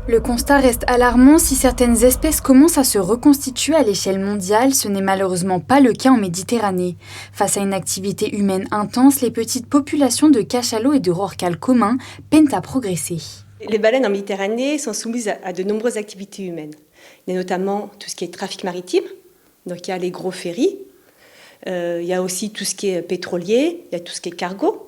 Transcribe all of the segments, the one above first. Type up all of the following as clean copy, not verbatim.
Le constat reste alarmant. Si certaines espèces commencent à se reconstituer à l'échelle mondiale, ce n'est malheureusement pas le cas en Méditerranée. Face à une activité humaine intense, les petites populations de cachalots et de rorquals communs peinent à progresser. Les baleines en Méditerranée sont soumises à de nombreuses activités humaines. Il y a notamment tout ce qui est trafic maritime, donc il y a les gros ferries, il y a aussi tout ce qui est pétrolier, il y a tout ce qui est cargo.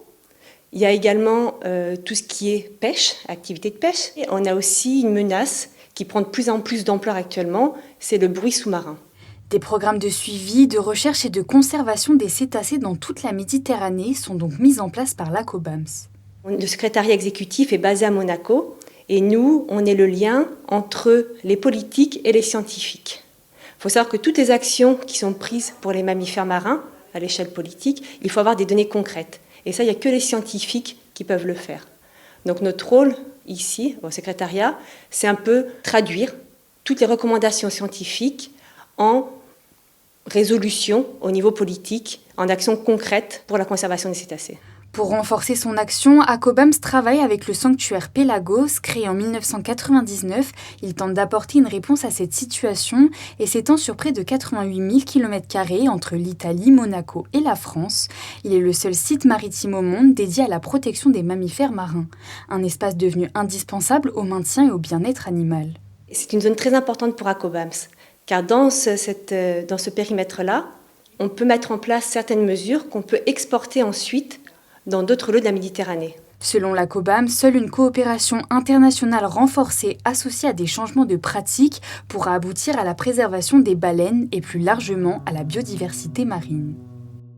Il y a également tout ce qui est pêche, activité de pêche. Et on a aussi une menace qui prend de plus en plus d'ampleur actuellement, c'est le bruit sous-marin. Des programmes de suivi, de recherche et de conservation des cétacés dans toute la Méditerranée sont donc mis en place par l'ACOBAMS. Le secrétariat exécutif est basé à Monaco et nous, on est le lien entre les politiques et les scientifiques. Il faut savoir que toutes les actions qui sont prises pour les mammifères marins, à l'échelle politique, il faut avoir des données concrètes. Et ça, il n'y a que les scientifiques qui peuvent le faire. Donc notre rôle ici, au secrétariat, c'est un peu traduire toutes les recommandations scientifiques en résolution au niveau politique, en actions concrètes pour la conservation des cétacés. Pour renforcer son action, ACOBAMS travaille avec le sanctuaire Pélagos, créé en 1999. Il tente d'apporter une réponse à cette situation et s'étend sur près de 88 000 km² entre l'Italie, Monaco et la France. Il est le seul site maritime au monde dédié à la protection des mammifères marins, un espace devenu indispensable au maintien et au bien-être animal. C'est une zone très importante pour ACOBAMS, car dans ce périmètre-là, on peut mettre en place certaines mesures qu'on peut exporter ensuite dans d'autres lieux de la Méditerranée. Selon l'ACOBAMS, seule une coopération internationale renforcée associée à des changements de pratiques pourra aboutir à la préservation des baleines et plus largement à la biodiversité marine.